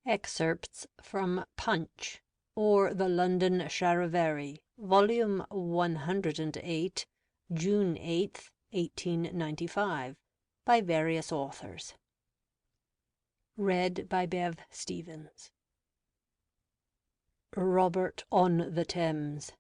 Excerpts from Punch, or the London Charivari, Volume 108, June 8th, 1895, by various authors. Read by Bev Stevens. Robert on the Thames.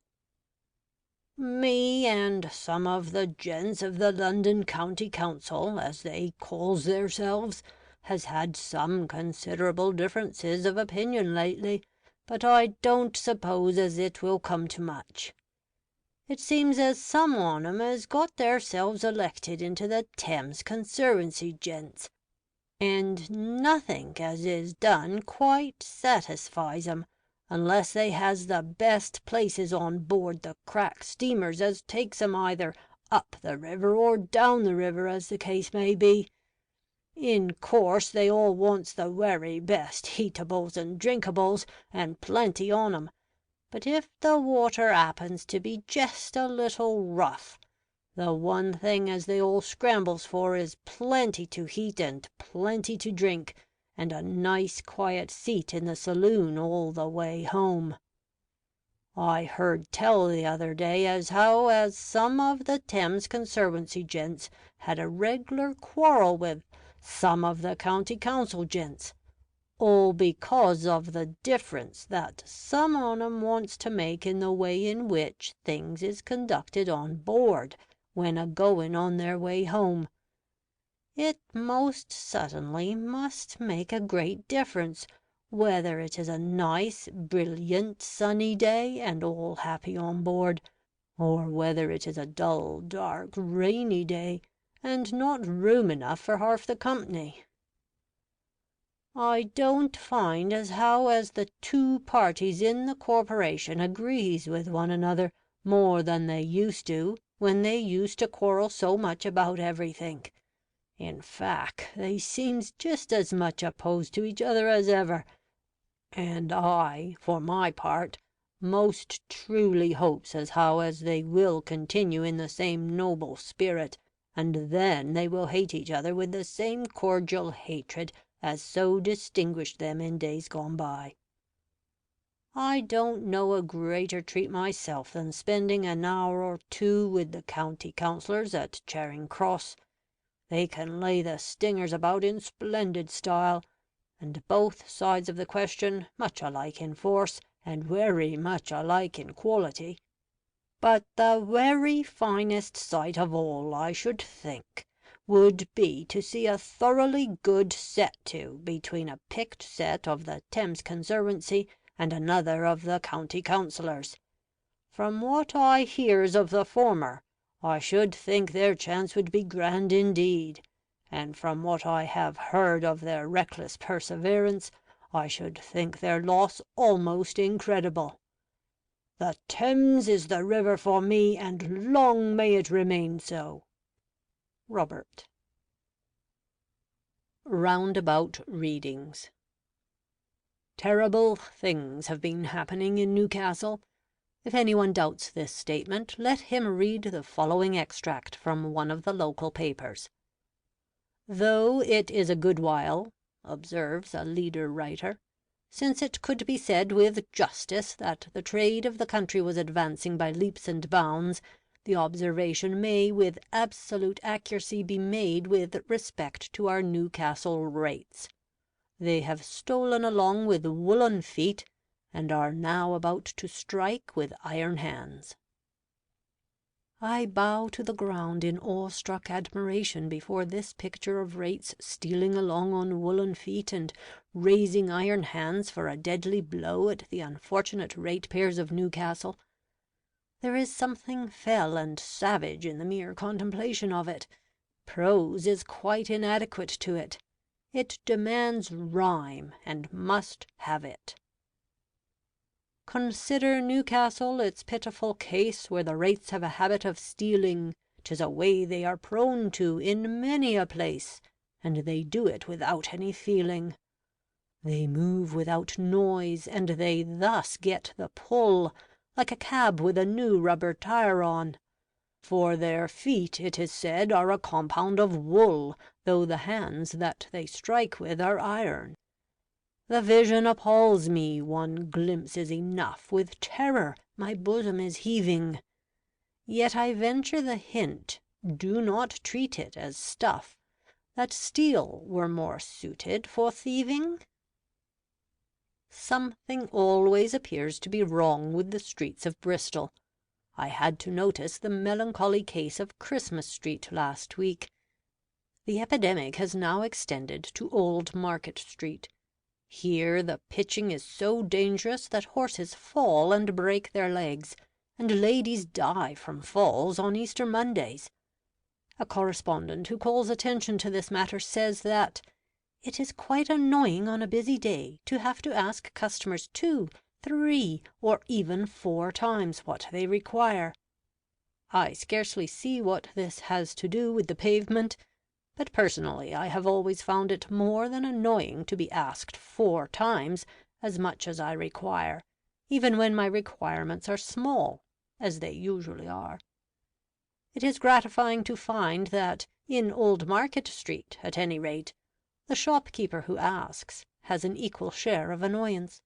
Me and some of the gents of the London County Council, as they calls theirselves, has had some considerable differences of opinion lately, but I don't suppose as it will come to much. It seems as some on 'em has got theirselves elected into the Thames Conservancy gents, and nothink as is done quite satisfies 'em, unless they has the best places on board the crack steamers as takes 'em either up the river or down the river, as the case may be. In course they all wants the werry best heatables and drinkables, and plenty on 'em. But if the water 'appens to be jest a little rough, the one thing as they all scrambles for is plenty to heat and plenty to drink, and a nice quiet seat in the saloon all the way home. I heard tell the other day as how as some of the Thames Conservancy gents had a reg'lar quarrel with some of the County Council gents, all because of the difference that some on 'em wants to make in the way in which things is conducted on board when a-going on their way home. It most suddenly must make a great difference whether it is a nice, brilliant, sunny day, and all happy on board, or whether it is a dull, dark, rainy day, and not room enough for half the company. I don't find as how as the two parties in the corporation agrees with one another more than they used to, when they used to quarrel so much about everythink. In fact, they seems just as much opposed to each other as ever, and I, for my part, most truly hopes as how as they will continue in the same noble spirit, and then they will hate each other with the same cordial hatred as so distinguished them in days gone by. I don't know a greater treat myself than spending an hour or two with the county councillors at Charing Cross. They can lay the stingers about in splendid style, and both sides of the question much alike in force, and werry much alike in quality. But the werry finest sight of all, I should think, would be to see a thoroughly good set to between a picked set of the Thames Conservancy and another of the county councillors. From what I hears of the former, I should think their chance would be grand indeed, and from what I have heard of their reckless perseverance, I should think their loss almost incredible. The Thames is the river for me, and long may it remain so. Robert. Roundabout Readings. Terrible things have been happening in Newcastle. If anyone doubts this statement, let him read the following extract from one of the local papers. Though it is a good while, observes a leader writer, since it could be said with justice that the trade of the country was advancing by leaps and bounds, the observation may with absolute accuracy be made with respect to our Newcastle rates. They have stolen along with woollen feet, and are now about to strike with iron hands. I bow to the ground in awe-struck admiration before this picture of rates stealing along on woollen feet and raising iron hands for a deadly blow at the unfortunate ratepayers of Newcastle. There is something fell and savage in the mere contemplation of it. Prose is quite inadequate to it. It demands rhyme, and must have it. Consider Newcastle its pitiful case where the rates have a habit of stealing. 'Tis a way they are prone to in many a place, and they do it without any feeling. They move without noise, and they thus get the pull, like a cab with a new rubber tire on. For their feet, it is said, are a compound of wool, though the hands that they strike with are iron. The vision appalls me, one glimpse is enough. With terror my bosom is heaving. Yet I venture the hint, do not treat it as stuff, that steel were more suited for thieving. Something always appears to be wrong with the streets of Bristol. I had to notice the melancholy case of Christmas Street last week. The epidemic has now extended to Old Market Street. Here the pitching is so dangerous that horses fall and break their legs, and ladies die from falls on Easter Mondays. A correspondent who calls attention to this matter says that it is quite annoying on a busy day to have to ask customers 2, 3, or even 4 times what they require. I scarcely see what this has to do with the pavement, but personally I have always found it more than annoying to be asked 4 times as much as I require, even when my requirements are small, as they usually are. It is gratifying to find that, in Old Market Street at any rate, the shopkeeper who asks has an equal share of annoyance.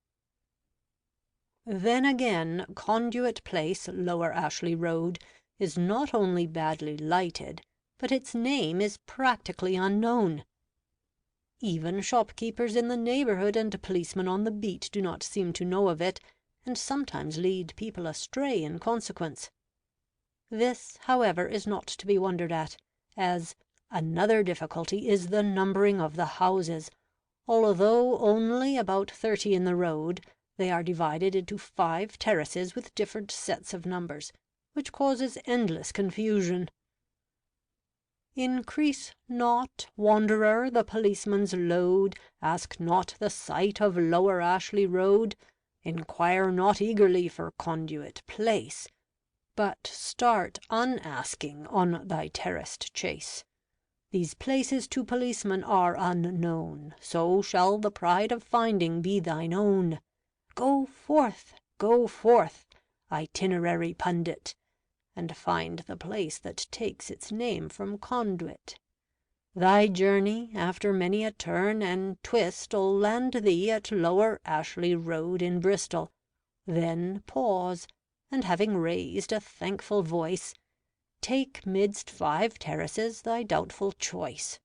Then again, Conduit Place, Lower Ashley Road, is not only badly lighted, but its name is practically unknown. Even shopkeepers in the neighbourhood and policemen on the beat do not seem to know of it, and sometimes lead people astray in consequence. This, however, is not to be wondered at, as another difficulty is the numbering of the houses. Although only about 30 in the road, they are divided into 5 terraces with different sets of numbers, which causes endless confusion. Increase not, wanderer, the policeman's load, ask not the site of Lower Ashley Road, inquire not eagerly for Conduit Place, but start unasking on thy terraced chase. These places to policemen are unknown, so shall the pride of finding be thine own. Go forth, itinerary pundit, and find the place that takes its name from Conduit. Thy journey, after many a turn and twist'll land thee at Lower Ashley Road in Bristol. Then pause, and having raised a thankful voice, take midst 5 terraces thy doubtful choice,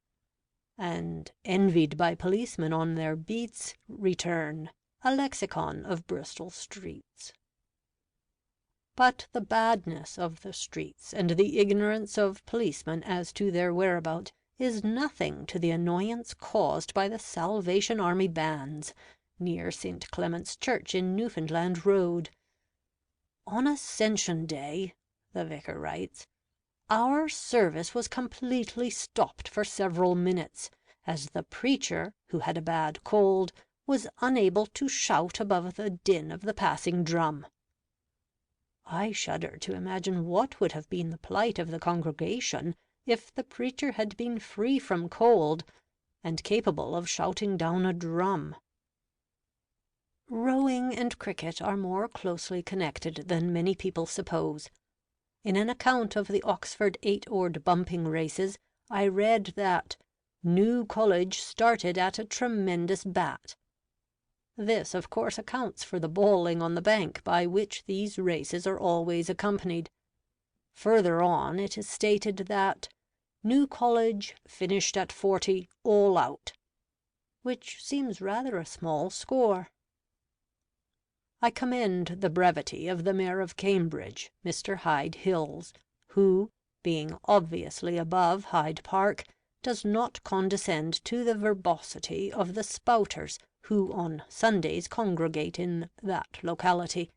and, envied by policemen on their beats, return, a lexicon of Bristol streets. But the badness of the streets and the ignorance of policemen as to their whereabout is nothing to the annoyance caused by the Salvation Army bands near St. Clement's Church in Newfoundland Road. On Ascension Day, the vicar writes, our service was completely stopped for several minutes, as the preacher, who had a bad cold, was unable to shout above the din of the passing drum. I shudder to imagine what would have been the plight of the congregation if the preacher had been free from cold, and capable of shouting down a drum. Rowing and cricket are more closely connected than many people suppose. In an account of the Oxford 8-oared bumping races, I read that New College started at a tremendous bat. This, of course, accounts for the bowling on the bank by which these races are always accompanied. Further on it is stated that New College finished at 40 all out, which seems rather a small score. I commend the brevity of the Mayor of Cambridge, Mr. Hyde Hills, who, being obviously above Hyde Park, does not condescend to the verbosity of the spouters who on Sundays congregate in that locality.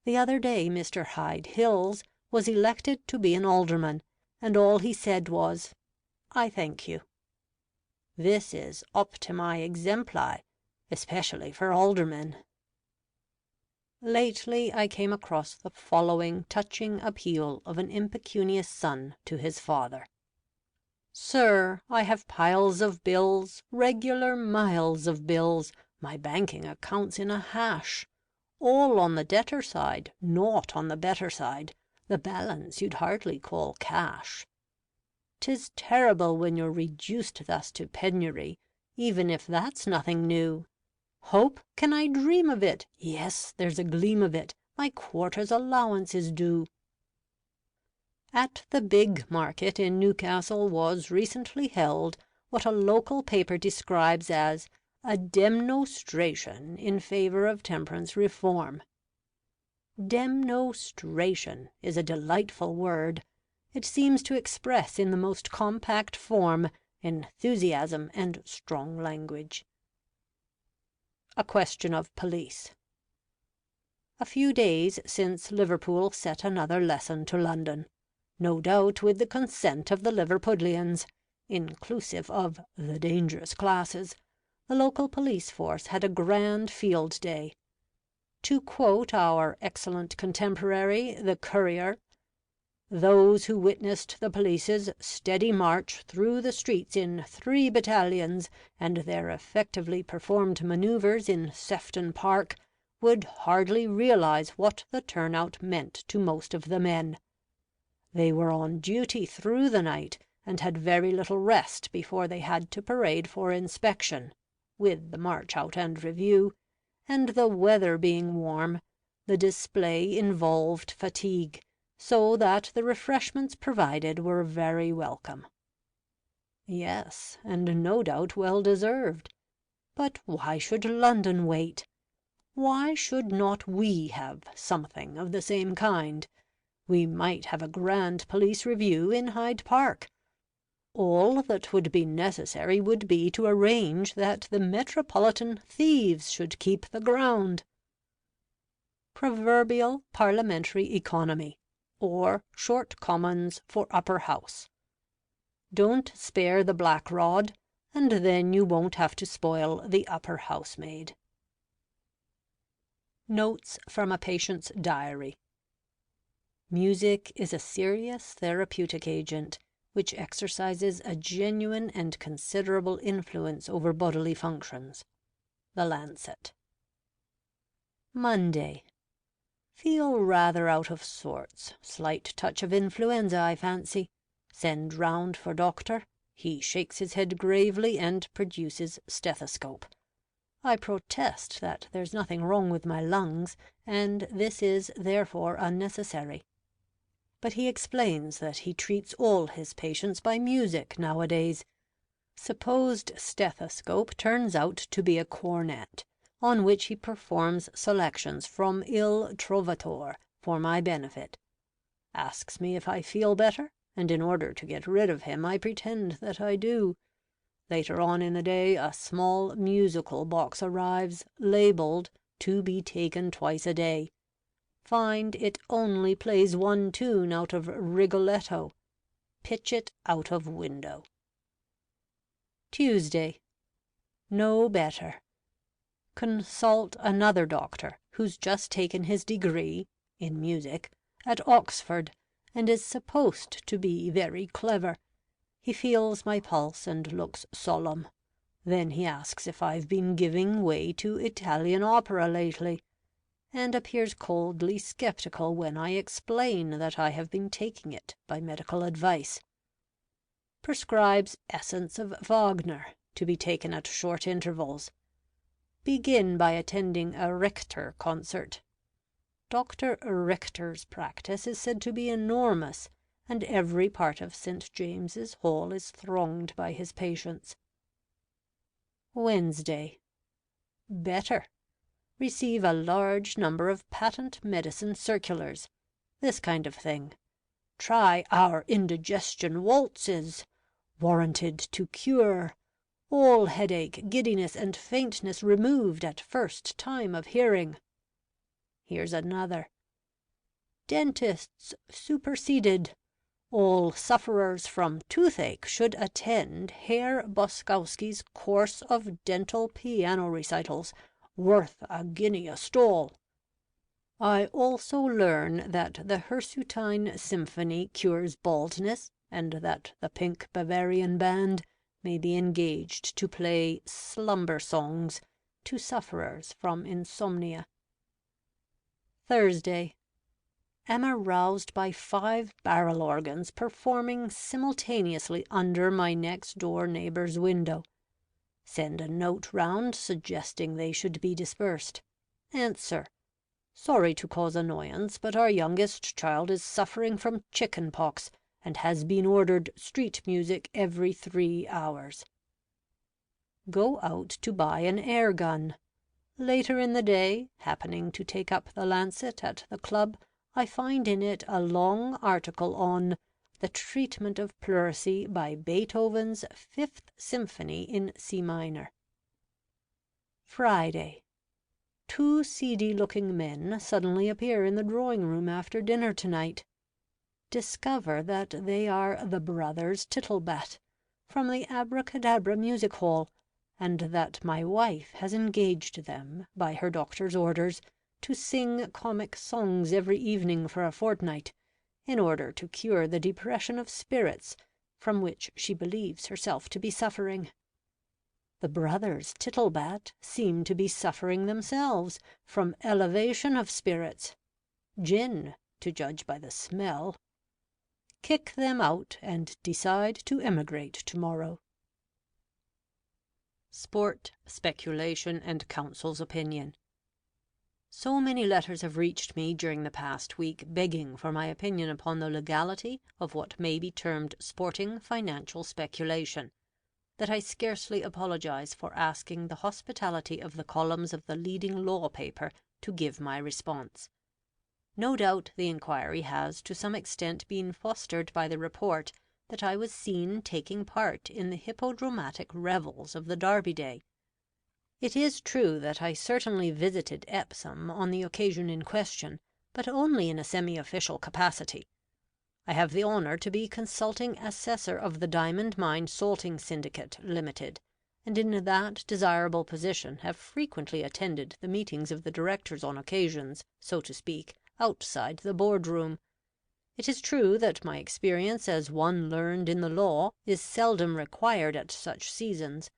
The other day Mr. Hyde Hills was elected to be an alderman, and all he said was, "I thank you." This is optimi exempli, especially for aldermen. Lately I came across the following touching appeal of an impecunious son to his father. Sir, I have piles of bills, regular miles of bills, my banking accounts in a hash, all on the debtor side, naught on the better side, the balance you'd hardly call cash. 'Tis terrible when you're reduced thus to penury, even if that's nothing new. Hope? Can I dream of it? Yes, there's a gleam of it. My quarter's allowance is due. At the big market in Newcastle was recently held what a local paper describes as a demonstration in favour of temperance reform. Demonstration is a delightful word. It seems to express in the most compact form enthusiasm and strong language. A question of police. A few days since Liverpool set another lesson to London, no doubt with the consent of the Liverpudlians, inclusive of the dangerous classes. The local police force had a grand field day. To quote our excellent contemporary, the Courier, "Those who witnessed the police's steady march through the streets in 3 battalions, and their effectively performed manoeuvres in Sefton Park, would hardly realise what the turnout meant to most of the men. They were on duty through the night, and had very little rest before they had to parade for inspection, with the march out and review, and the weather being warm, the display involved fatigue, so that the refreshments provided were very welcome." Yes, and no doubt well deserved. But why should London wait? Why should not we have something of the same kind? We might have a grand police review in Hyde Park. All that would be necessary would be to arrange that the metropolitan thieves should keep the ground. Proverbial parliamentary economy, or short commons for Upper House. Don't spare the black rod, and then you won't have to spoil the upper housemaid. Notes from a patient's diary. Music is a serious therapeutic agent, which exercises a genuine and considerable influence over bodily functions. The Lancet. Monday. Feel rather out of sorts. Slight touch of influenza, I fancy. Send round for doctor. He shakes his head gravely and produces stethoscope. I protest that there's nothing wrong with my lungs, and this is therefore unnecessary. But he explains that he treats all his patients by music nowadays. Supposed stethoscope turns out to be a cornet, on which he performs selections from Il Trovatore for my benefit. Asks me if I feel better, and in order to get rid of him I pretend that I do. Later on in the day a small musical box arrives, labelled "To be taken twice a day." Find it only plays one tune out of Rigoletto. Pitch it out of window. Tuesday. No better. Consult another doctor, who's just taken his degree in music at Oxford, and is supposed to be very clever. He feels my pulse and looks solemn. Then he asks if I've been giving way to Italian opera lately, and appears coldly sceptical when I explain that I have been taking it by medical advice. Prescribes essence of Wagner, to be taken at short intervals. Begin by attending a Richter concert. Dr. Richter's practice is said to be enormous, and every part of St. James's Hall is thronged by his patients. Wednesday. Better. Receive a large number of patent medicine circulars. This kind of thing. Try our indigestion waltzes. Warranted to cure. All headache, giddiness, and faintness removed at first time of hearing. Here's another. Dentists superseded. All sufferers from toothache should attend Herr Boskowski's course of dental piano recitals, worth a guinea a stall. I also learn that the Hirsutine Symphony cures baldness, and that the Pink Bavarian Band may be engaged to play slumber songs to sufferers from insomnia. Thursday. Am aroused by 5 barrel organs performing simultaneously under my next-door neighbour's window. Send a note round suggesting they should be dispersed. Answer: sorry to cause annoyance, but our youngest child is suffering from chicken pox, and has been ordered street music every 3 hours. Go out to buy an air gun. Later in the day, happening to take up the Lancet at the club, I find in it a long article on "The Treatment of Pleurisy by Beethoven's Fifth Symphony in C minor." Friday. 2 seedy-looking men suddenly appear in the drawing-room after dinner to-night. Discover that they are the brothers Tittlebat, from the Abracadabra Music Hall, and that my wife has engaged them, by her doctor's orders, to sing comic songs every evening for a fortnight, in order to cure the depression of spirits from which she believes herself to be suffering. The brothers Tittlebat seem to be suffering themselves from elevation of spirits. Gin, to judge by the smell. Kick them out, and decide to emigrate to-morrow. Sport, speculation, and counsel's opinion. So many letters have reached me during the past week begging for my opinion upon the legality of what may be termed sporting financial speculation, that I scarcely apologize for asking the hospitality of the columns of the leading law paper to give my response. No doubt the inquiry has to some extent been fostered by the report that I was seen taking part in the hippodromatic revels of the Derby Day. It is true that I certainly visited Epsom on the occasion in question, but only in a semi-official capacity. I have the honour to be consulting assessor of the Diamond Mine Salting Syndicate Limited, and in that desirable position have frequently attended the meetings of the directors on occasions, so to speak, outside the board-room. It is true that my experience as one learned in the law is seldom required at such seasons.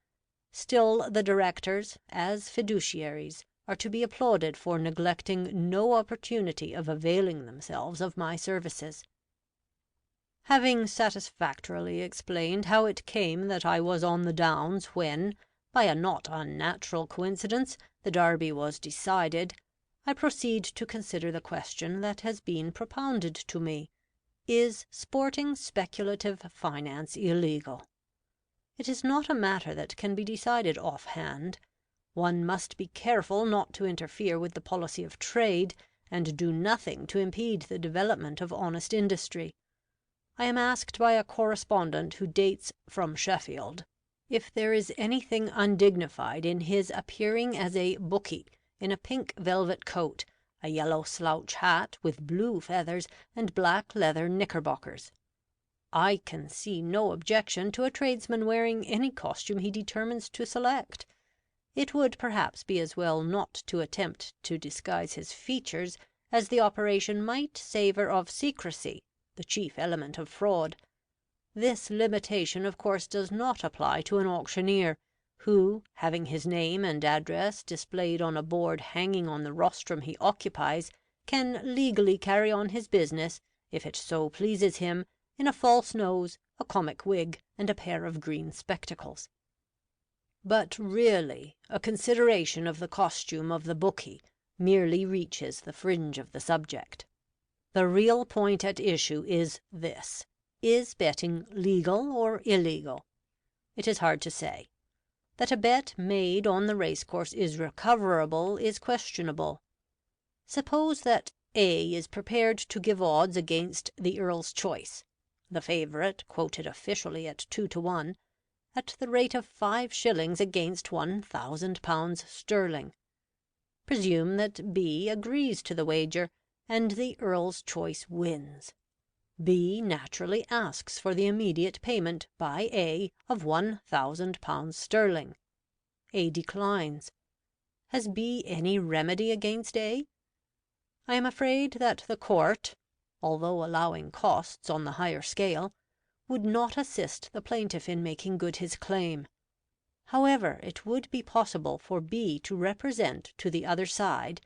Still the directors, as fiduciaries, are to be applauded for neglecting no opportunity of availing themselves of my services. Having satisfactorily explained how it came that I was on the Downs when, by a not unnatural coincidence, the Derby was decided, I proceed to consider the question that has been propounded to me: is sporting speculative finance illegal? It is not a matter that can be decided off-hand. One must be careful not to interfere with the policy of trade, and do nothing to impede the development of honest industry. I am asked by a correspondent who dates from Sheffield if there is anything undignified in his appearing as a bookie in a pink velvet coat, a yellow slouch hat with blue feathers, and black leather knickerbockers. I can see no objection to a tradesman wearing any costume he determines to select. It would perhaps be as well not to attempt to disguise his features, as the operation might savour of secrecy, the chief element of fraud. This limitation of course does not apply to an auctioneer, who, having his name and address displayed on a board hanging on the rostrum he occupies, can legally carry on his business, if it so pleases him, in a false nose, a comic wig, and a pair of green spectacles. But really, a consideration of the costume of the bookie merely reaches the fringe of the subject. The real point at issue is this: is betting legal or illegal? It is hard to say. That a bet made on the racecourse is recoverable is questionable. Suppose that A is prepared to give odds against the Earl's Choice, the favourite, quoted officially at 2-1, at the rate of 5 shillings against £1,000 sterling. Presume that B agrees to the wager, and the Earl's Choice wins. B naturally asks for the immediate payment by A of £1,000 sterling. A declines. Has B any remedy against A? I am afraid that the court, although allowing costs on the higher scale, would not assist the plaintiff in making good his claim. However, it would be possible for B to represent to the other side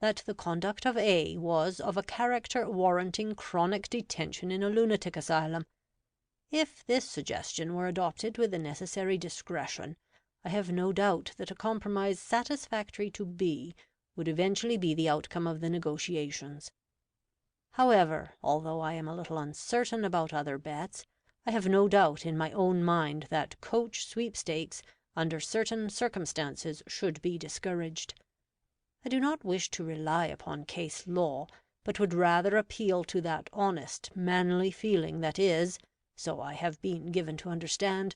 that the conduct of A was of a character warranting chronic detention in a lunatic asylum. If this suggestion were adopted with the necessary discretion, I have no doubt that a compromise satisfactory to B would eventually be the outcome of the negotiations. However, although I am a little uncertain about other bets, I have no doubt in my own mind that coach sweepstakes under certain circumstances should be discouraged. I do not wish to rely upon case law, but would rather appeal to that honest, manly feeling that is, so I have been given to understand,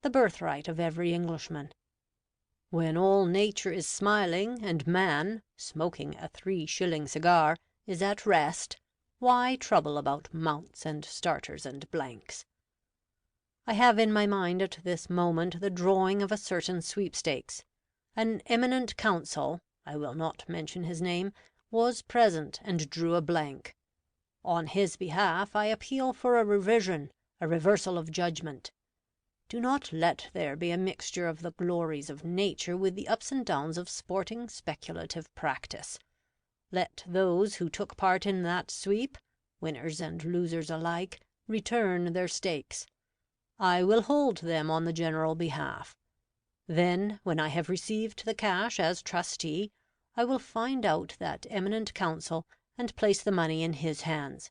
the birthright of every Englishman. When all nature is smiling, and man, smoking a 3-shilling cigar, is at rest, why trouble about mounts and starters and blanks? I have in my mind at this moment the drawing of a certain sweepstakes. An eminent counsel, I will not mention his name, was present and drew a blank. On his behalf I appeal for a revision, a reversal of judgment. Do not let there be a mixture of the glories of nature with the ups and downs of sporting speculative practice. Let those who took part in that sweep, winners and losers alike, return their stakes. I will hold them on the general behalf. Then, when I have received the cash as trustee, I will find out that eminent counsel and place the money in his hands.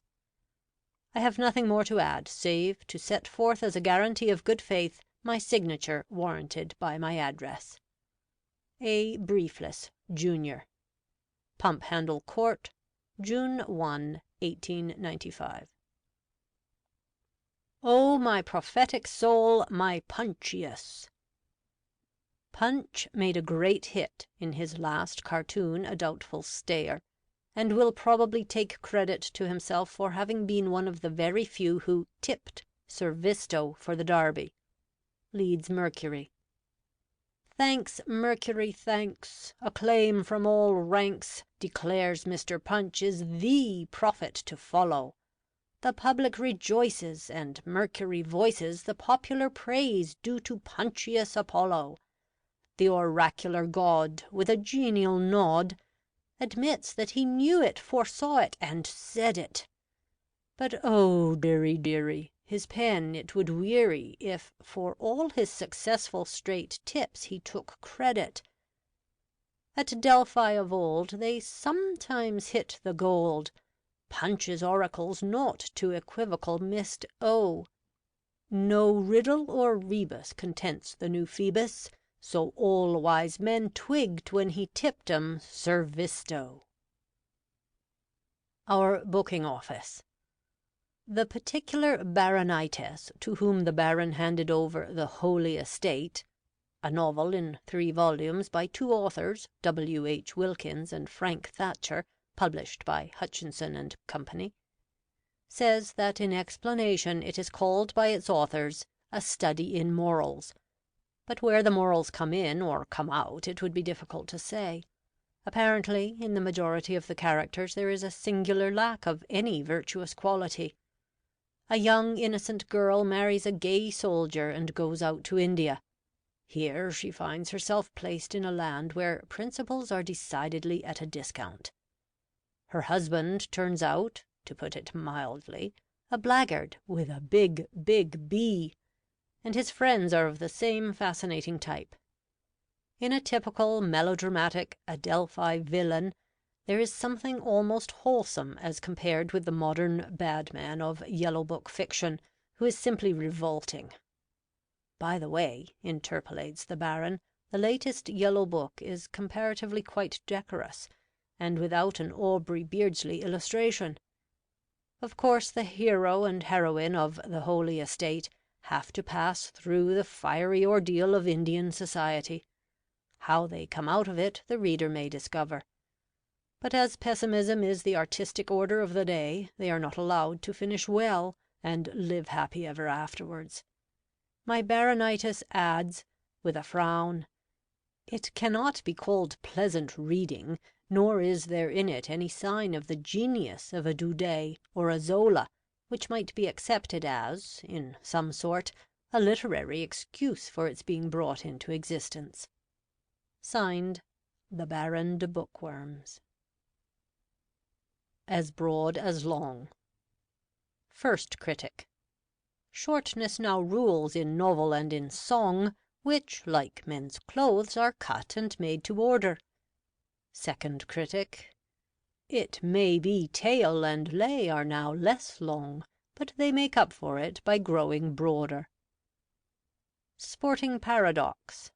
I have nothing more to add, save to set forth as a guarantee of good faith my signature warranted by my address. A. Briefless, Junior. Pump Handle Court, June 1, 1895. Oh, my prophetic soul, my Punchius! Punch made a great hit in his last cartoon, A Doubtful Stare, and will probably take credit to himself for having been one of the very few who tipped Sir Visto for the Derby. Leeds Mercury. Thanks, Mercury, thanks. Acclaim from all ranks declares Mr. Punch is the prophet to follow. The public rejoices, and Mercury voices the popular praise due to Punchius Apollo. The oracular god, with a genial nod, admits that he knew it, foresaw it, and said it. But oh, dearie, dearie, his pen it would weary if for all his successful straight tips he took credit. At Delphi of old they sometimes hit the gold. Punch's oracles not to equivocal missed owe. No riddle or rebus contents the new Phoebus, so all wise men twigged when he tipped 'em Sir Visto. Our booking office. The particular Baronites to whom the Baron handed over the Holy Estate, a novel in 3 volumes by 2 authors, W. H. Wilkins and Frank Thatcher, published by Hutchinson and Company, says that in explanation it is called by its authors A Study in Morals, but where the morals come in or come out it would be difficult to say. Apparently, in the majority of the characters there is a singular lack of any virtuous quality. A young innocent girl marries a gay soldier and goes out to India. Here she finds herself placed in a land where principles are decidedly at a discount. Her husband turns out, to put it mildly, a blackguard with a big, big B, and his friends are of the same fascinating type. In a typical melodramatic Adelphi villain, there is something almost wholesome as compared with the modern bad man of Yellow Book fiction, who is simply revolting. By the way, interpolates the Baron, the latest Yellow Book is comparatively quite decorous, and without an Aubrey Beardsley illustration. Of course the hero and heroine of The Holy Estate have to pass through the fiery ordeal of Indian society. How they come out of it the reader may discover. But as pessimism is the artistic order of the day, they are not allowed to finish well, and live happy ever afterwards. My Baronitis adds, with a frown, "It cannot be called pleasant reading, nor is there in it any sign of the genius of a Daudet or a Zola, which might be accepted as, in some sort, a literary excuse for its being brought into existence." Signed, The Baron de Bookworms. As broad as long. First Critic. Shortness now rules in novel and in song, which, like men's clothes, are cut and made to order. Second critic: it may be tail and lay are now less long, but they make up for it by growing broader. Sporting paradox: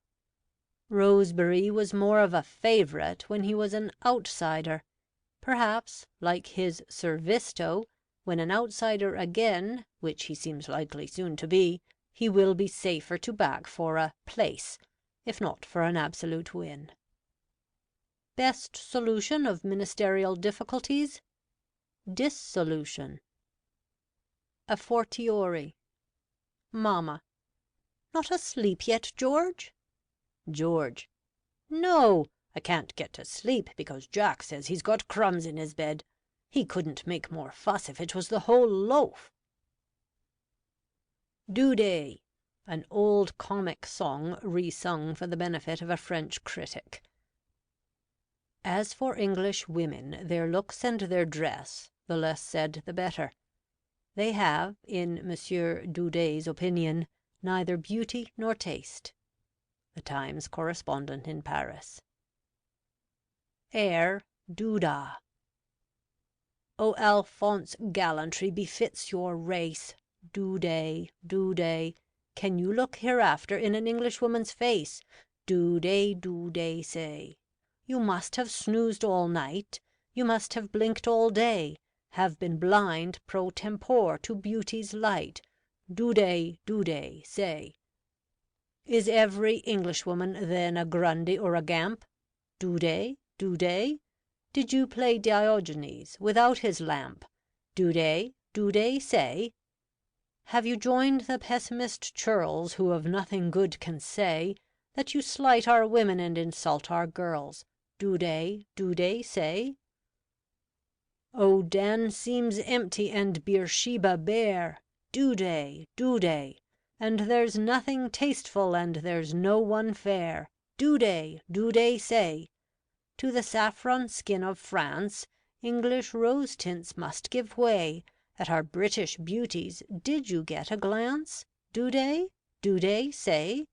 Rosebery was more of a favourite when he was an outsider. Perhaps, like his Sir Visto, when an outsider again, which he seems likely soon to be, he will be safer to back for a place, if not for an absolute win. Best solution of ministerial difficulties: dissolution. A fortiori. Mamma: Not asleep yet, George? George: No, I can't get to sleep because Jack says he's got crumbs in his bed. He couldn't make more fuss if it was the whole loaf. Do-day, an old comic song resung for the benefit of a French critic. As for English women, their looks and their dress, the less said the better. They have, in Monsieur Douday's opinion, neither beauty nor taste. The Times correspondent in Paris. Air, Douda. O Alphonse, gallantry befits your race. Do-day, do-day. Can you look hereafter in an Englishwoman's face? Do-day, do-day, say. You must have snoozed all night, you must have blinked all day, have been blind pro tempore to beauty's light. Do-day, do-day, say. Is every Englishwoman then a Grundy or a Gamp? Do-day, do-day? Did you play Diogenes without his lamp? Do-day, do-day, say. Have you joined the pessimist churls who of nothing good can say, that you slight our women and insult our girls? Do-day, do-day, say. O Dan seems empty and Beersheba bare. Do-day, do-day. And there's nothing tasteful and there's no one fair. Do-day, do-day, say. To the saffron skin of France, English rose tints must give way. At our British beauties, did you get a glance? Do-day, do-day, say.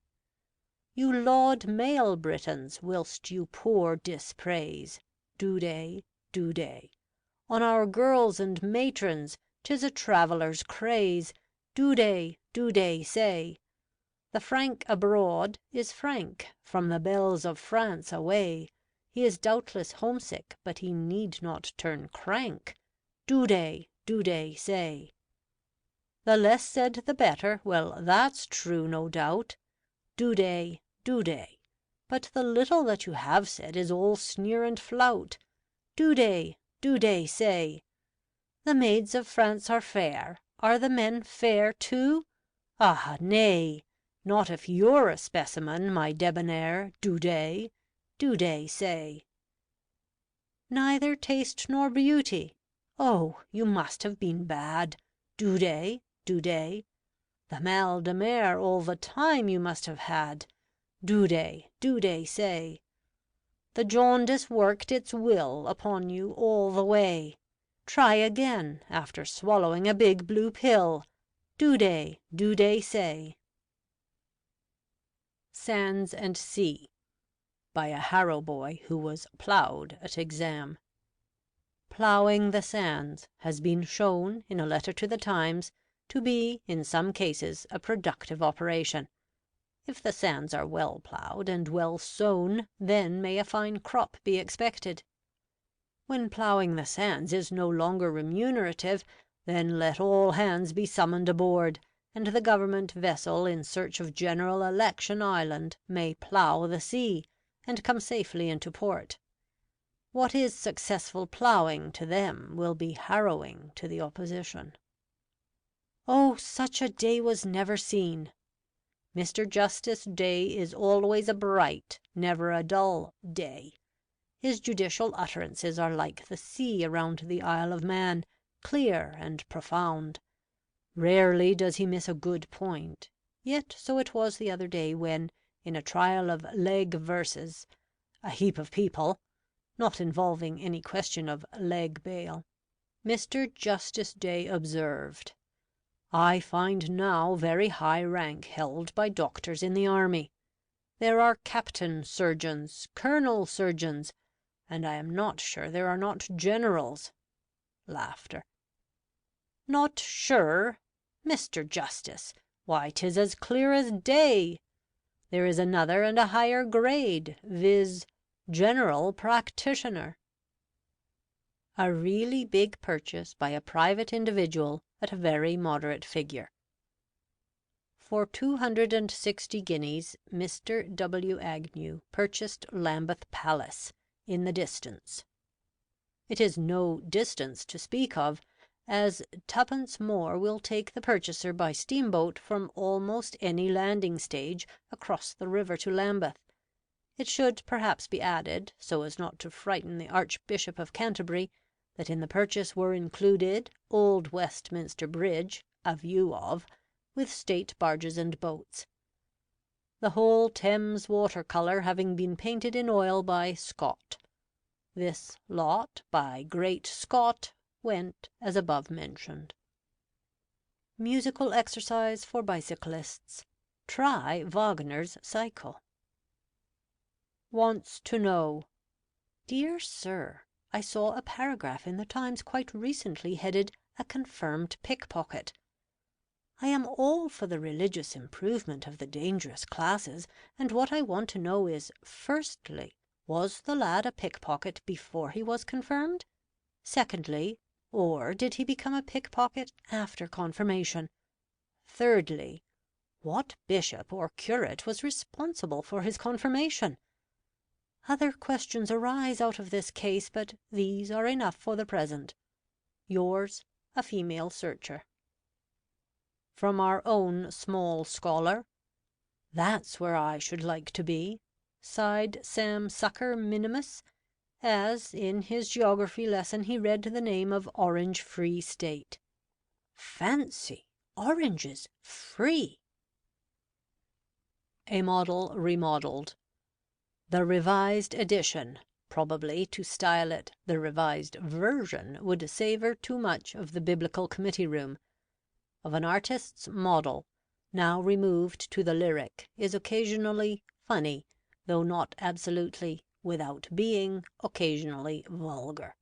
You laud male Britons, whilst you poor dispraise. Do-day, do-day. On our girls and matrons, 'tis a traveller's craze. Do-day, do-day, say. The Frank abroad is frank, from the belles of France away. He is doubtless homesick, but he need not turn crank. Do-day, do-day, say. The less said the better, well, that's true, no doubt. Do-day, do-day. But the little that you have said is all sneer and flout. Do-day, do-day, say. The maids of France are fair. Are the men fair too? Ah, nay, not if you're a specimen, my debonair. Do-day, do-day, say. Neither taste nor beauty. Oh, you must have been bad. Do-day, do-day. The mal de mer all the time you must have had. Do-day, do-day, say. The jaundice worked its will upon you all the way. Try again, after swallowing a big blue pill. Do-day, do-day, say. Sands and Sea, by a Harrow boy who was ploughed at exam. Ploughing the sands has been shown, in a letter to the Times, to be, in some cases, a productive operation. If the sands are well ploughed and well sown, then may a fine crop be expected. When ploughing the sands is no longer remunerative, then let all hands be summoned aboard, and the government vessel in search of General Election Island may plough the sea, and come safely into port. What is successful ploughing to them will be harrowing to the opposition. Oh, such a day was never seen. Mr. Justice Day is always a bright, never a dull, day. His judicial utterances are like the sea around the Isle of Man, clear and profound. Rarely does he miss a good point, yet so it was the other day when, in a trial of leg versus a heap of people, not involving any question of leg bail, Mr. Justice Day observed, "I find now very high rank held by doctors in the army. There are captain surgeons, colonel surgeons, and I am not sure there are not generals. Laughter. Not sure, Mr. Justice! Why, 'tis as clear as day. There is another and a higher grade, viz., general practitioner. A really big purchase by a private individual at a very moderate figure. For 260 guineas, Mr. W. Agnew purchased Lambeth Palace, in the distance. It is no distance to speak of, as twopence more will take the purchaser by steamboat from almost any landing stage across the river to Lambeth. It should perhaps be added, so as not to frighten the Archbishop of Canterbury, that in the purchase were included Old Westminster Bridge, a view of, with state barges and boats. The whole Thames water-colour having been painted in oil by Scott. This lot, by great Scott, went as above mentioned. Musical exercise for bicyclists. Try Wagner's cycle. Wants to know. Dear Sir, I saw a paragraph in the Times quite recently headed "A confirmed pickpocket." I am all for the religious improvement of the dangerous classes, and what I want to know is, firstly, was the lad a pickpocket before he was confirmed? Secondly, or did he become a pickpocket after confirmation? Thirdly, what bishop or curate was responsible for his confirmation? Other questions arise out of this case, but these are enough for the present. Yours, a female searcher. From our own small scholar. That's where I should like to be, sighed Sam Sucker Minimus, as in his geography lesson he read the name of Orange Free State. Fancy! Oranges free! A model remodelled. The revised edition, probably to style it the revised version would savour too much of the Biblical Committee Room, of an artist's model, now removed to the lyric, is occasionally funny, though not absolutely, without being, occasionally vulgar.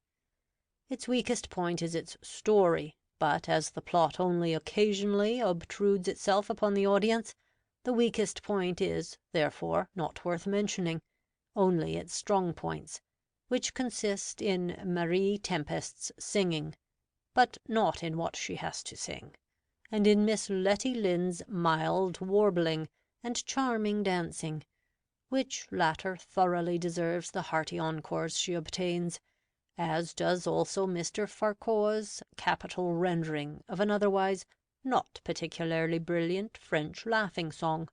Its weakest point is its story, but as the plot only occasionally obtrudes itself upon the audience, the weakest point is, therefore, not worth mentioning, only its strong points, which consist in Marie Tempest's singing, but not in what she has to sing, and in Miss Letty Lynde's mild warbling and charming dancing, which latter thoroughly deserves the hearty encores she obtains, as does also Mr. Farquhar's capital rendering of an otherwise not particularly brilliant French laughing song.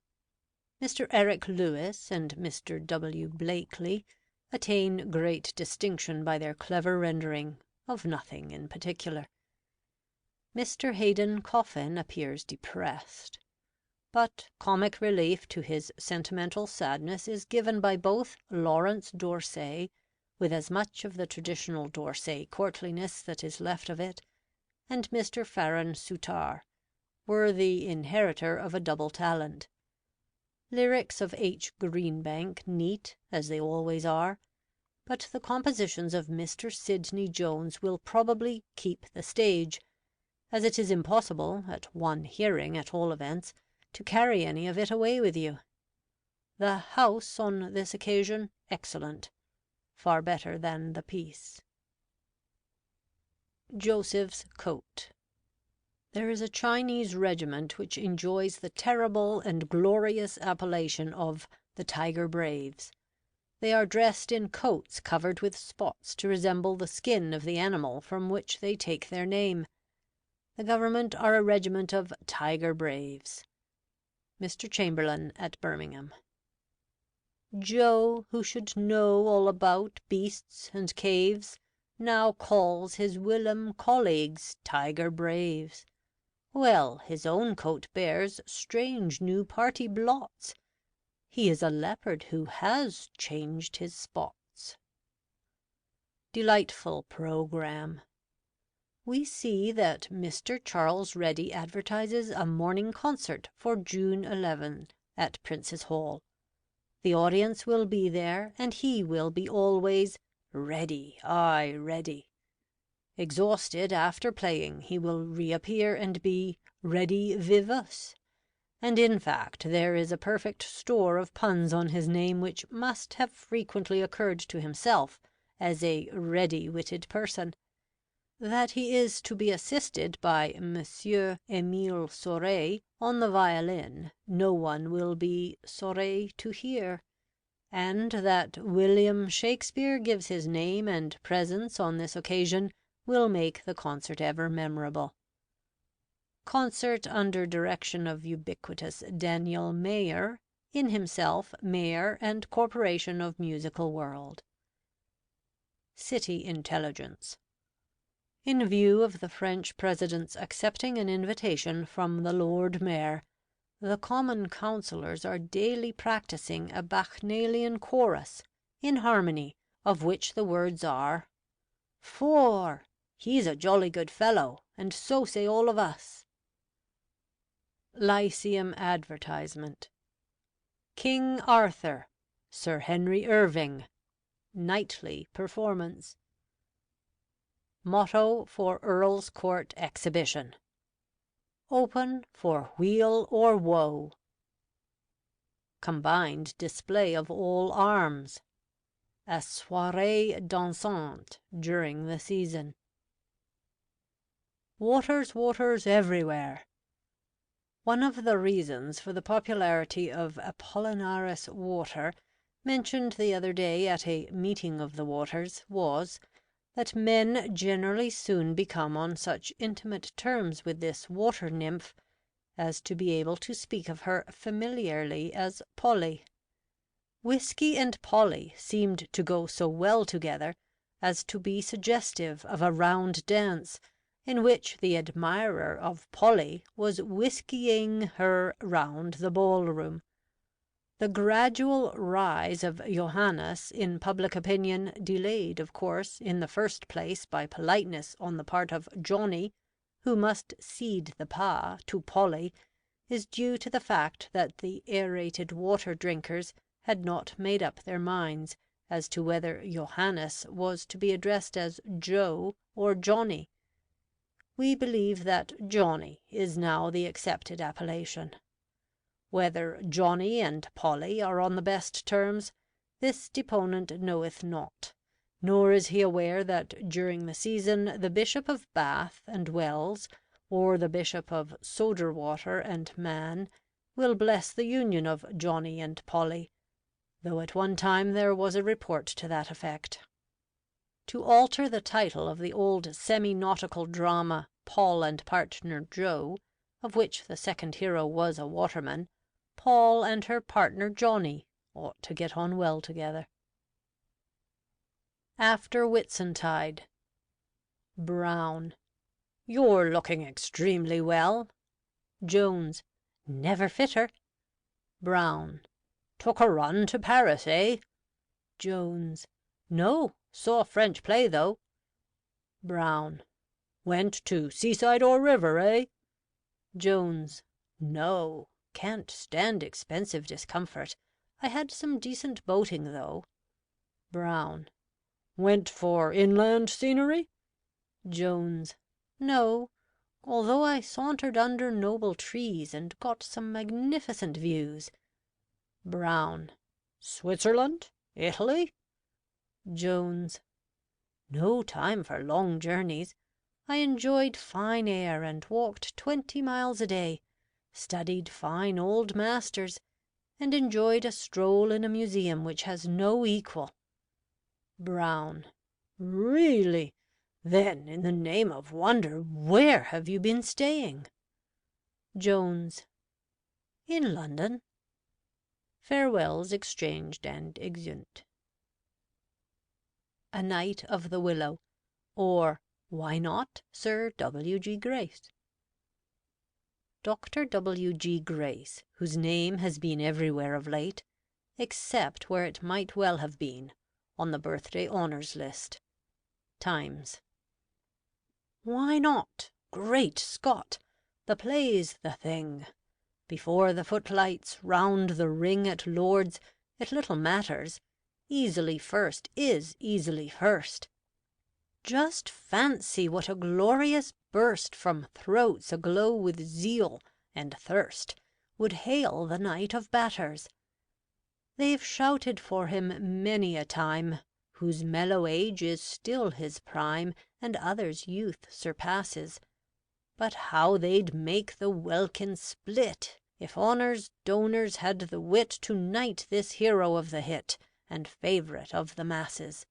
Mr. Eric Lewis and Mr. W. Blakely attain great distinction by their clever rendering of nothing in particular. Mr. Haydon Coffin appears depressed, but comic relief to his sentimental sadness is given by both Lawrence D'Orsay, with as much of the traditional D'Orsay courtliness that is left of it, and Mr. Farron Soutar, worthy inheritor of a double talent. Lyrics of H. Greenbank neat, as they always are, but the compositions of Mr. Sidney Jones will probably keep the stage, as it is impossible, at one hearing at all events, to carry any of it away with you. The house on this occasion excellent, far better than the piece. Joseph's coat. There is a Chinese regiment which enjoys the terrible and glorious appellation of the Tiger Braves. They are dressed in coats covered with spots to resemble the skin of the animal from which they take their name. The Government are a regiment of Tiger Braves. Mr. Chamberlain at Birmingham. Joe, who should know all about beasts and caves, now calls his whilom colleagues Tiger Braves. Well, his own coat bears strange new party blots. He is a leopard who has changed his spots. Delightful programme. We see that Mr. Charles Ready advertises a morning concert for June 11 at Prince's Hall. The audience will be there, and he will be always ready, aye, ready. Exhausted after playing, he will reappear and be ready vivus. And in fact there is a perfect store of puns on his name which must have frequently occurred to himself as a ready-witted person. That he is to be assisted by Monsieur Emile Sauret on the violin, no one will be sorry to hear, and that William Shakespeare gives his name and presence on this occasion will make the concert ever memorable. Concert under direction of ubiquitous Daniel Mayer, in himself Mayor and Corporation of Musical World. City Intelligence. In view of the French President's accepting an invitation from the Lord Mayor, the Common Councillors are daily practising a Bacchanalian chorus, in harmony, of which the words are, "For, he's a jolly good fellow, and so say all of us." Lyceum Advertisement. King Arthur, Sir Henry Irving, Nightly Performance. Motto for Earl's Court Exhibition. Open for weal or woe. Combined display of all arms. A soirée dansante during the season. Waters, waters everywhere. One of the reasons for the popularity of Apollinaris water, mentioned the other day at a meeting of the waters, was, that men generally soon become on such intimate terms with this water nymph as to be able to speak of her familiarly as Polly. Whisky and Polly seemed to go so well together as to be suggestive of a round dance, in which the admirer of Polly was whiskying her round the ballroom. The gradual rise of Johannes in public opinion, delayed, of course, in the first place by politeness on the part of Johnny, who must cede the pas to Polly, is due to the fact that the aerated water drinkers had not made up their minds as to whether Johannes was to be addressed as Joe or Johnny. We believe that Johnny is now the accepted appellation. Whether Johnny and Polly are on the best terms, this deponent knoweth not, nor is he aware that during the season the Bishop of Bath and Wells, or the Bishop of Soderwater and Man, will bless the union of Johnny and Polly, though at one time there was a report to that effect. To alter the title of the old semi-nautical drama, Paul and Partner Joe, of which the second hero was a waterman, Paul and her partner Johnny ought to get on well together. After Whitsuntide. Brown. You're looking extremely well. Jones. Never fitter. Brown. Took a run to Paris, eh? Jones. No, saw French play, though. Brown. Went to seaside or river, eh? Jones. No. Can't stand expensive discomfort. I had some decent boating, though. Brown. Went for inland scenery? Jones. No, although I sauntered under noble trees and got some magnificent views. Brown. Switzerland? Italy? Jones. No time for long journeys. I enjoyed fine air and walked 20 miles a day, studied fine old masters, and enjoyed a stroll in a museum which has no equal. Brown. Really? Then, in the name of wonder, where have you been staying? Jones. In London. Farewells exchanged and exeunt. A Knight of the Willow, or Why Not Sir W. G. Grace? Dr. W. G. Grace, whose name has been everywhere of late, except where it might well have been, on the birthday honours list. Times. Why not? Great Scott! The play's the thing. Before the footlights, round the ring at Lord's, it little matters. Easily first is easily first. Just fancy what a glorious burst from throats aglow with zeal and thirst would hail the Knight of Batters. They've shouted for him many a time, whose mellow age is still his prime, and others' youth surpasses. But how they'd make the welkin split if honour's donors had the wit to knight this hero of the hit, and favourite of the masses.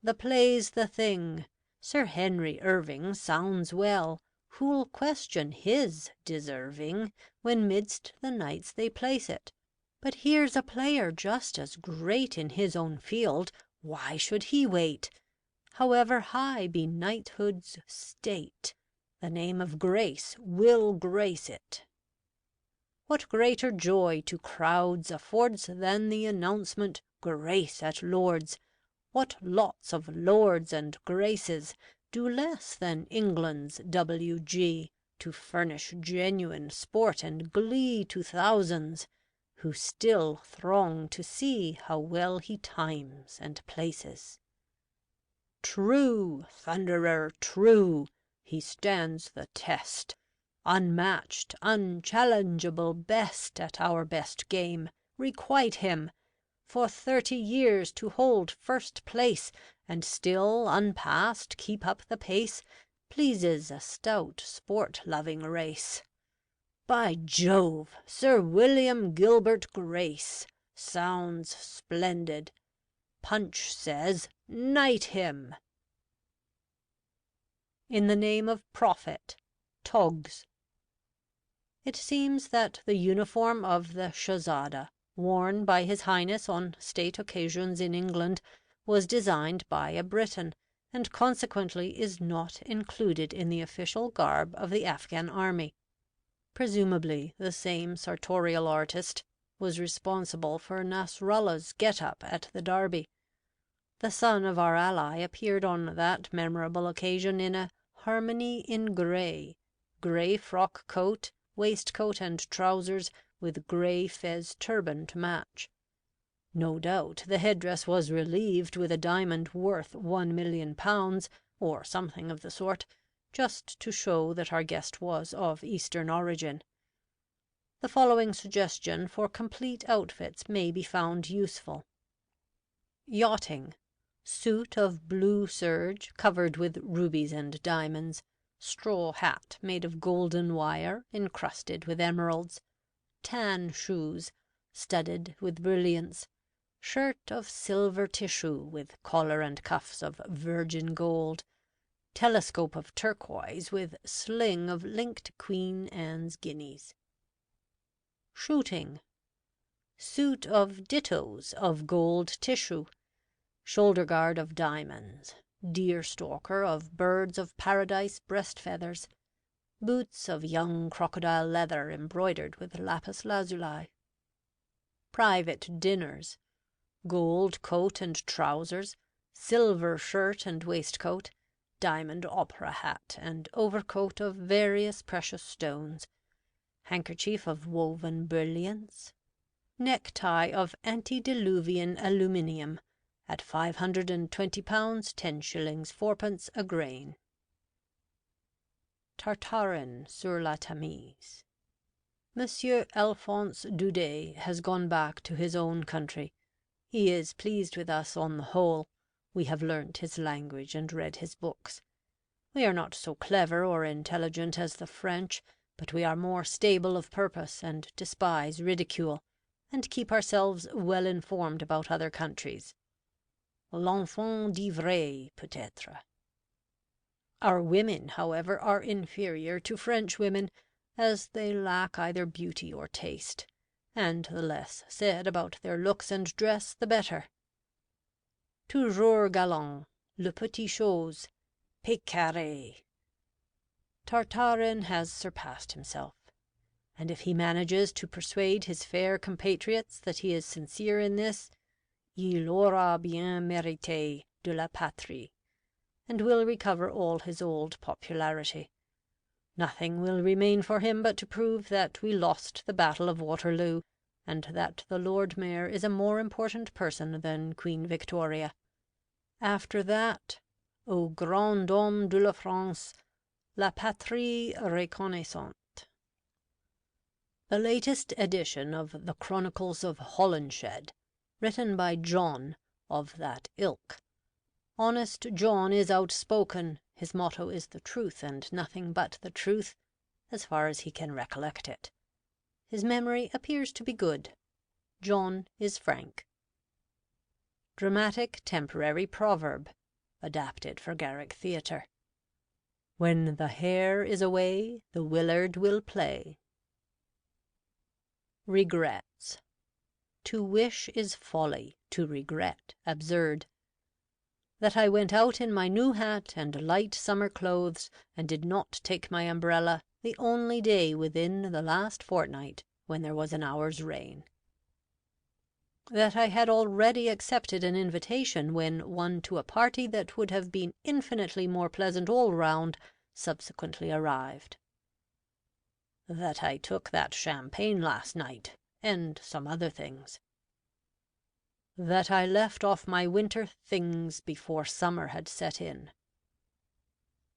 The play's the thing. Sir Henry Irving sounds well. Who'll question his deserving when midst the knights they place it? But here's a player just as great in his own field. Why should he wait? However high be knighthood's state, the name of grace will grace it. What greater joy to crowds affords than the announcement, Grace at Lord's? What lots of lords and graces do less than England's W.G. to furnish genuine sport and glee to thousands, who still throng to see how well he times and places? True, Thunderer, true, he stands the test, unmatched, unchallengeable, best at our best game. Requite him. For 30 years to hold first place, and still unpassed keep up the pace, pleases a stout sport-loving race. By Jove, Sir William Gilbert Grace sounds splendid. Punch says, knight him. In the name of Prophet, togs. It seems that the uniform of the Shahzada, worn by His Highness on state occasions in England, was designed by a Briton, and consequently is not included in the official garb of the Afghan army. Presumably the same sartorial artist was responsible for Nasrullah's get-up at the Derby. The son of our ally appeared on that memorable occasion in a harmony in grey frock coat, waistcoat and trousers, with grey fez turban to match. No doubt the headdress was relieved with a diamond worth £1,000,000, or something of the sort, just to show that our guest was of Eastern origin. The following suggestion for complete outfits may be found useful. Yachting. Suit of blue serge covered with rubies and diamonds. Straw hat made of golden wire encrusted with emeralds. Tan shoes, studded with brilliants. Shirt of silver tissue with collar and cuffs of virgin gold. Telescope of turquoise with sling of linked Queen Anne's guineas. Shooting. Suit of dittos of gold tissue. Shoulder guard of diamonds. Deer stalker of birds of paradise breast feathers. Boots of young crocodile leather embroidered with lapis lazuli. Private dinners. Gold coat and trousers, silver shirt and waistcoat, diamond opera hat and overcoat of various precious stones, handkerchief of woven brilliants, necktie of antediluvian aluminium, at £520, 10s. 4d. a grain. Tartarin sur la Tamise. Monsieur Alphonse Daudet has gone back to his own country. He is pleased with us on the whole. We have learnt his language and read his books. We are not so clever or intelligent as the French, but we are more stable of purpose and despise ridicule, and keep ourselves well informed about other countries. L'enfant d'Ivray, peut-être. Our women, however, are inferior to French women, as they lack either beauty or taste, and the less said about their looks and dress the better. Toujours galant, le petit chose, pécaré. Tartarin has surpassed himself, and if he manages to persuade his fair compatriots that he is sincere in this, il aura bien mérité de la patrie, and will recover all his old popularity. Nothing will remain for him but to prove that we lost the Battle of Waterloo, and that the Lord Mayor is a more important person than Queen Victoria. After that, au grand homme de la France, la patrie reconnaissante. The latest edition of the Chronicles of Holinshed, written by John, of that ilk. Honest John is outspoken, his motto is the truth and nothing but the truth, as far as he can recollect it. His memory appears to be good. John is frank. Dramatic temporary proverb, adapted for Garrick Theatre. When the hare is away, the willard will play. Regrets. To wish is folly, to regret absurd. That I went out in my new hat and light summer clothes, and did not take my umbrella the only day within the last fortnight when there was an hour's rain. That I had already accepted an invitation when one to a party that would have been infinitely more pleasant all round subsequently arrived. That I took that champagne last night, and some other things. That I left off my winter things before summer had set in.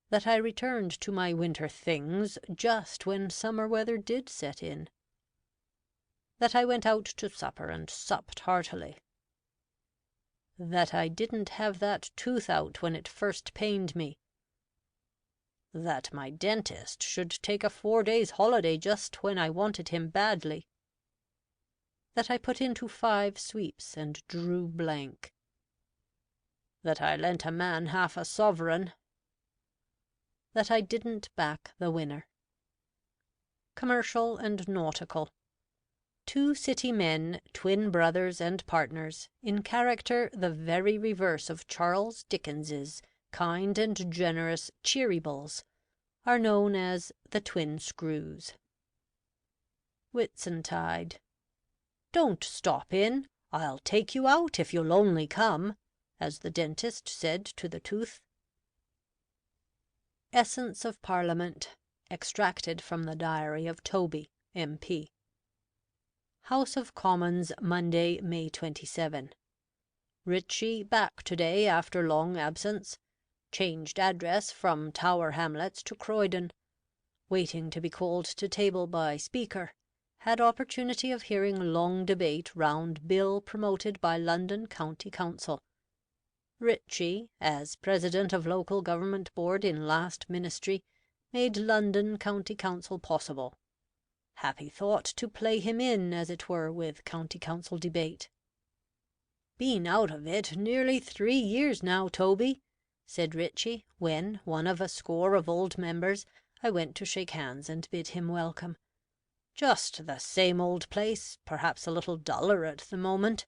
That I returned to my winter things just when summer weather did set in. That I went out to supper and supped heartily. That I didn't have that tooth out when it first pained me. That my dentist should take a 4 days' holiday just when I wanted him badly. That I put into 5 sweeps and drew blank. That I lent a man half a sovereign. That I didn't back the winner. Commercial and nautical. 2 city men, twin brothers and partners, in character the very reverse of Charles Dickens's kind and generous Cheerybles, are known as the Twin Screws. Whitsuntide. Don't stop in, I'll take you out if you'll only come, as the dentist said to the tooth. Essence of Parliament, extracted from the diary of Toby, MP. House of Commons, Monday, May 27. Ritchie back to-day after long absence. Changed address from Tower Hamlets to Croydon. Waiting to be called to table by Speaker. Had opportunity of hearing long debate round bill promoted by London County Council. Ritchie, as President of Local Government Board in last Ministry, made London County Council possible. Happy thought to play him in, as it were, with County Council debate. "Been out of it nearly 3 years now, Toby," said Ritchie, when, one of a score of old members, I went to shake hands and bid him welcome. "Just the same old place, perhaps a little duller at the moment.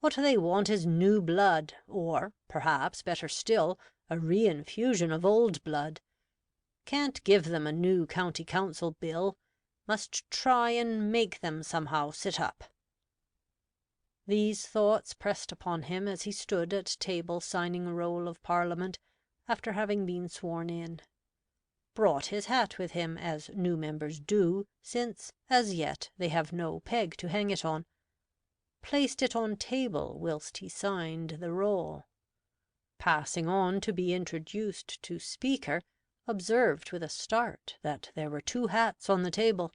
What they want is new blood, or, perhaps, better still, a reinfusion of old blood. Can't give them a new County Council bill. Must try and make them somehow sit up." These thoughts pressed upon him as he stood at table signing a roll of Parliament, after having been sworn in. Brought his hat with him, as new members do, since, as yet, they have no peg to hang it on. Placed it on table whilst he signed the roll. Passing on to be introduced to Speaker, observed with a start that there were 2 hats on the table.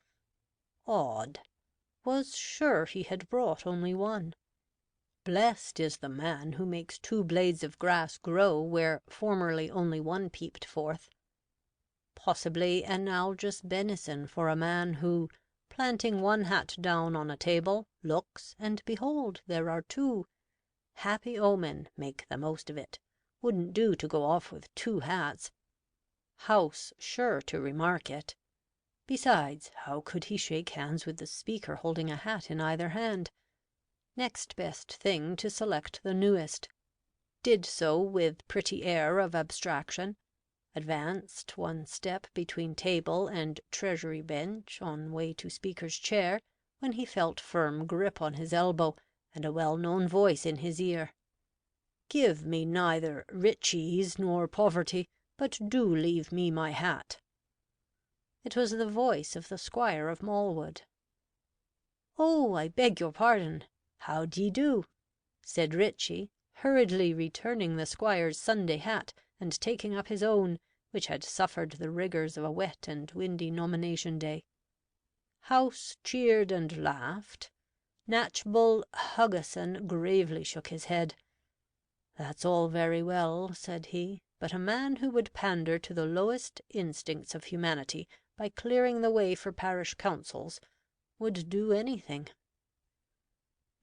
Odd. Was sure he had brought only one. Blessed is the man who makes 2 blades of grass grow where formerly only one peeped forth. Possibly analogous benison for a man who, planting one hat down on a table, looks, and behold, there are 2. Happy omen, make the most of it. Wouldn't do to go off with 2 hats. House sure to remark it. Besides, how could he shake hands with the Speaker holding a hat in either hand? Next best thing to select the newest. Did so with pretty air of abstraction. Advanced 1 step between table and Treasury bench on way to Speaker's chair, when he felt firm grip on his elbow, and a well-known voice in his ear. "Give me neither riches nor poverty, but do leave me my hat." It was the voice of the Squire of Malwood. "Oh, I beg your pardon. How d'ye do?" said Ritchie, hurriedly returning the squire's Sunday hat and taking up his own, which had suffered the rigours of a wet and windy nomination day. House cheered and laughed. Natchbull Huggason gravely shook his head. "That's all very well," said he, "but a man who would pander to the lowest instincts of humanity by clearing the way for parish councils would do anything."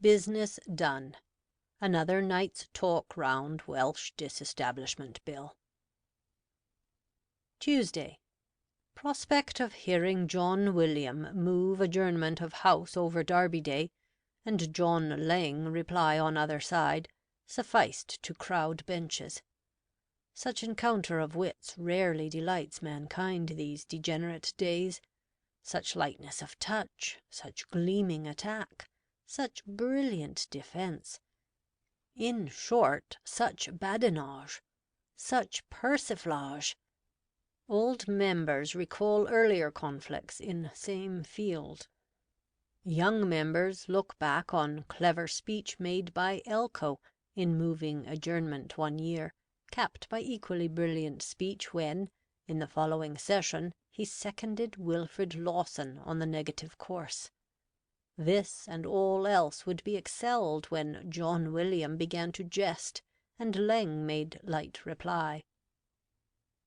Business done. Another night's talk round Welsh Disestablishment Bill. Tuesday. Prospect of hearing John William move adjournment of House over Derby Day, and John Laing reply on other side, sufficed to crowd benches. Such encounter of wits rarely delights mankind these degenerate days. Such lightness of touch, such gleaming attack, such brilliant defence. In short, such badinage, such persiflage. Old members recall earlier conflicts in same field. Young members look back on clever speech made by Elcho in moving adjournment one year, capped by equally brilliant speech when, in the following session, he seconded Wilfrid Lawson on the negative course. This and all else would be excelled when John William began to jest, and Laing made light reply.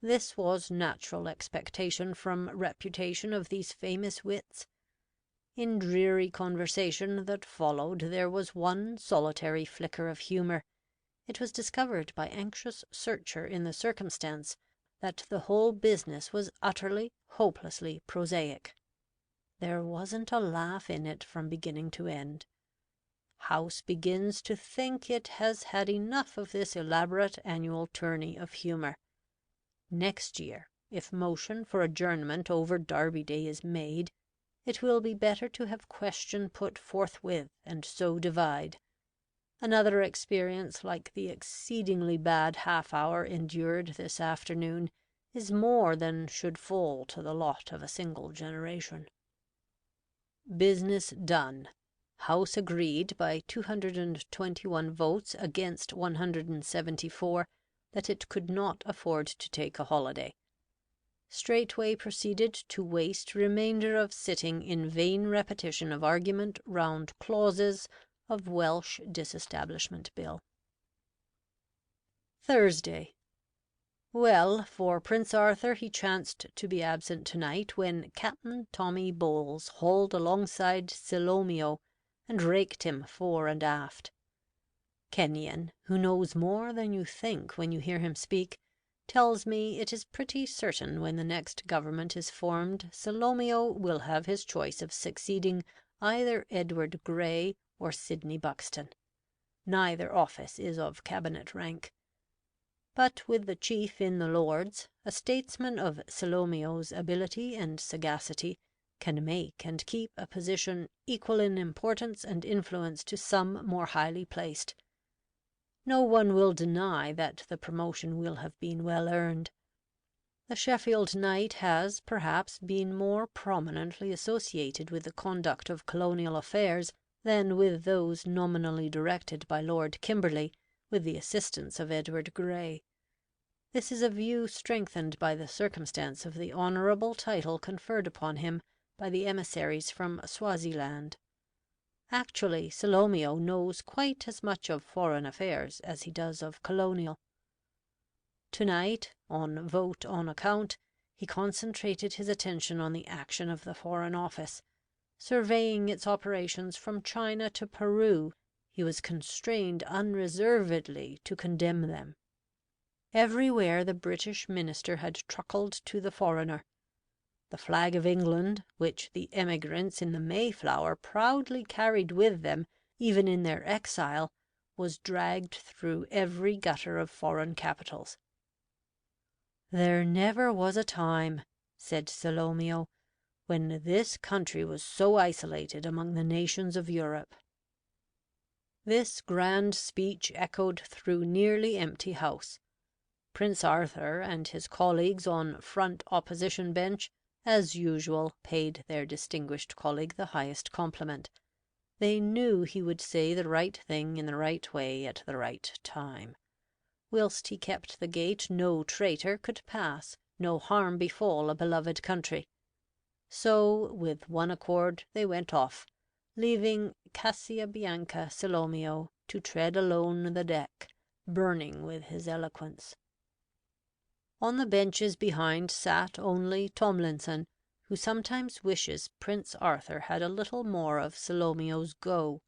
This was natural expectation from reputation of these famous wits. In dreary conversation that followed there was one solitary flicker of humour. It was discovered by anxious searcher in the circumstance that the whole business was utterly, hopelessly prosaic. There wasn't a laugh in it from beginning to end. House begins to think it has had enough of this elaborate annual tourney of humour. Next year, if motion for adjournment over Derby Day is made, it will be better to have question put forthwith and so divide. Another experience like the exceedingly bad half-hour endured this afternoon is more than should fall to the lot of a single generation. Business done. House agreed by 221 votes against 174 that it could not afford to take a holiday. Straightway proceeded to waste remainder of sitting in vain repetition of argument round clauses of Welsh Disestablishment Bill. Thursday. Well, for Prince Arthur he chanced to be absent tonight when Captain Tommy Bowles hauled alongside Silomeo and raked him fore and aft. Kenyon, who knows more than you think when you hear him speak, tells me it is pretty certain when the next government is formed Silomeo will have his choice of succeeding either Edward Grey or Sidney Buxton. Neither office is of cabinet rank. But with the chief in the Lords, a statesman of Silomeo's ability and sagacity can make and keep a position equal in importance and influence to some more highly placed. No one will deny that the promotion will have been well earned. The Sheffield Knight has, perhaps, been more prominently associated with the conduct of colonial affairs than with those nominally directed by Lord Kimberley, with the assistance of Edward Grey. This is a view strengthened by the circumstance of the honourable title conferred upon him by the emissaries from Swaziland. Actually, Silomeo knows quite as much of foreign affairs as he does of colonial. Tonight, on vote on account, he concentrated his attention on the action of the Foreign Office. Surveying its operations from China to Peru, he was constrained unreservedly to condemn them. Everywhere the British minister had truckled to the foreigner. The flag of England, which the emigrants in the Mayflower proudly carried with them even in their exile, was dragged through every gutter of foreign capitals. "There never was a time," said Silomeo, "when this country was so isolated among the nations of Europe." This grand speech echoed through nearly empty House. Prince Arthur and his colleagues on front opposition bench, as usual, paid their distinguished colleague the highest compliment. They knew he would say the right thing in the right way at the right time. Whilst he kept the gate, no traitor could pass, no harm befall a beloved country. So, with one accord, they went off, leaving Bianca Salomio to tread alone the deck, burning with his eloquence. On the benches behind sat only Tomlinson, who sometimes wishes Prince Arthur had a little more of Salomio's go;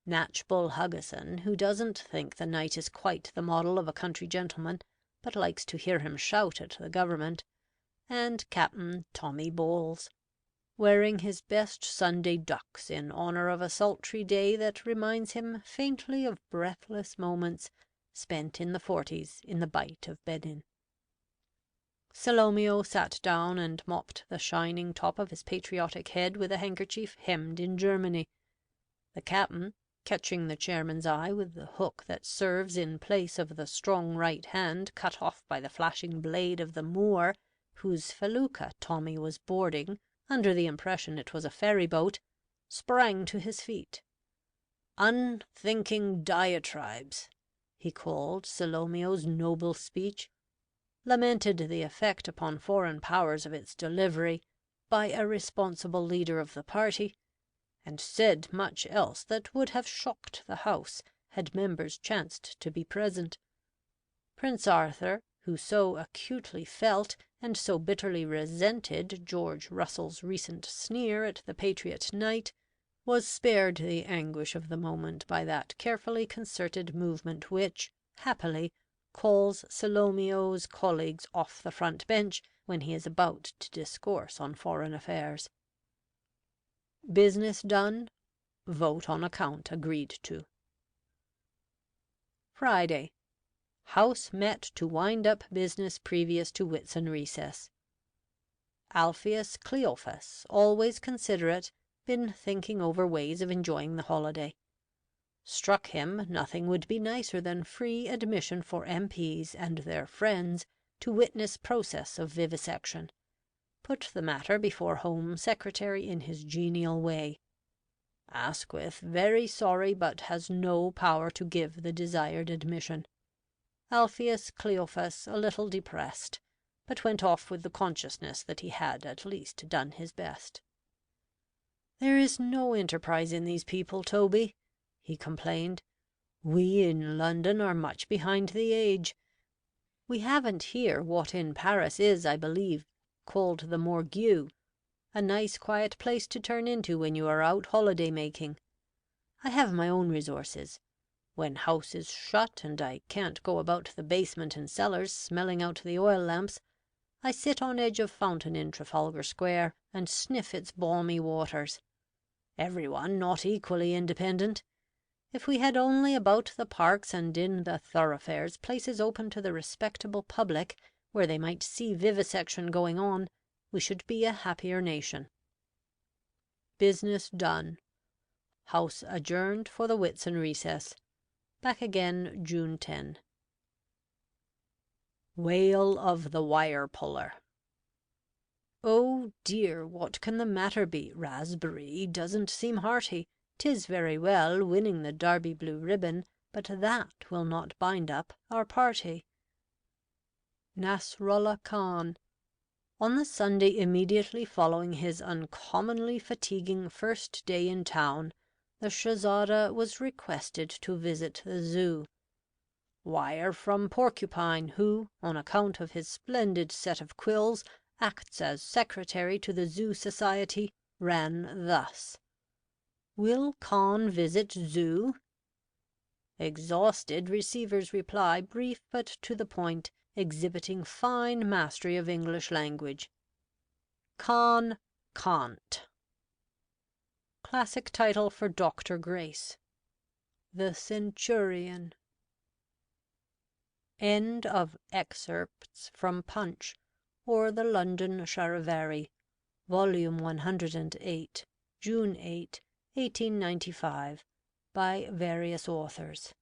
Natchbull Huggison, who doesn't think the knight is quite the model of a country gentleman, but likes to hear him shout at the government; and Captain Tommy Bowles, wearing his best Sunday ducks in honour of a sultry day that reminds him faintly of breathless moments spent in the forties in the Bight of Bedin. Salomio sat down and mopped the shining top of his patriotic head with a handkerchief hemmed in Germany. The captain, catching the chairman's eye with the hook that serves in place of the strong right hand cut off by the flashing blade of the Moor whose felucca Tommy was boarding, under the impression it was a ferry boat, sprang to his feet. "Unthinking diatribes," he called Salomio's noble speech, lamented the effect upon foreign powers of its delivery by a responsible leader of the party, and said much else that would have shocked the House had members chanced to be present. Prince Arthur, who so acutely felt and so bitterly resented George Russell's recent sneer at the patriot knight, was spared the anguish of the moment by that carefully concerted movement which, happily, calls Salomio's colleagues off the front bench when he is about to discourse on foreign affairs. Business done, vote on account agreed to. Friday. House met to wind up business previous to Whitsun recess. Alpheus Cleophas, always considerate, been thinking over ways of enjoying the holiday. Struck him nothing would be nicer than free admission for MPs and their friends to witness process of vivisection. Put the matter before Home Secretary in his genial way. Asquith very sorry, but has no power to give the desired admission. Alpheus Cleophas a little depressed, but went off with the consciousness that he had at least done his best. "There is no enterprise in these people, Toby," he complained. "We in London are much behind the age. We haven't here what in Paris is, I believe, called the Morgue, a nice quiet place to turn into when you are out holiday making. I have my own resources. When house is shut and I can't go about the basement and cellars smelling out the oil lamps, I sit on edge of fountain in Trafalgar Square and sniff its balmy waters. Everyone not equally independent. If we had only about the parks and in the thoroughfares places open to the respectable public, where they might see vivisection going on, we should be a happier nation. Business done. House adjourned for the Whitsun recess. Back again June 10. Wail of the Wire Puller. Oh dear, what can the matter be? Raspberry doesn't seem hearty. 'Tis very well winning the Derby blue ribbon, but that will not bind up our party. Nasrullah Khan. On the Sunday immediately following his uncommonly fatiguing first day in town, the Shahzada was requested to visit the Zoo. Wire from Porcupine, who, on account of his splendid set of quills, acts as secretary to the Zoo Society, ran thus: "Will Khan visit Zoo?" Exhausted receiver's reply, brief but to the point, exhibiting fine mastery of English language: "Khan can't." Classic title for Dr. Grace. The Centurion. End of excerpts from Punch, or the London Charivari, Volume 108, June 8, 1895, by various authors.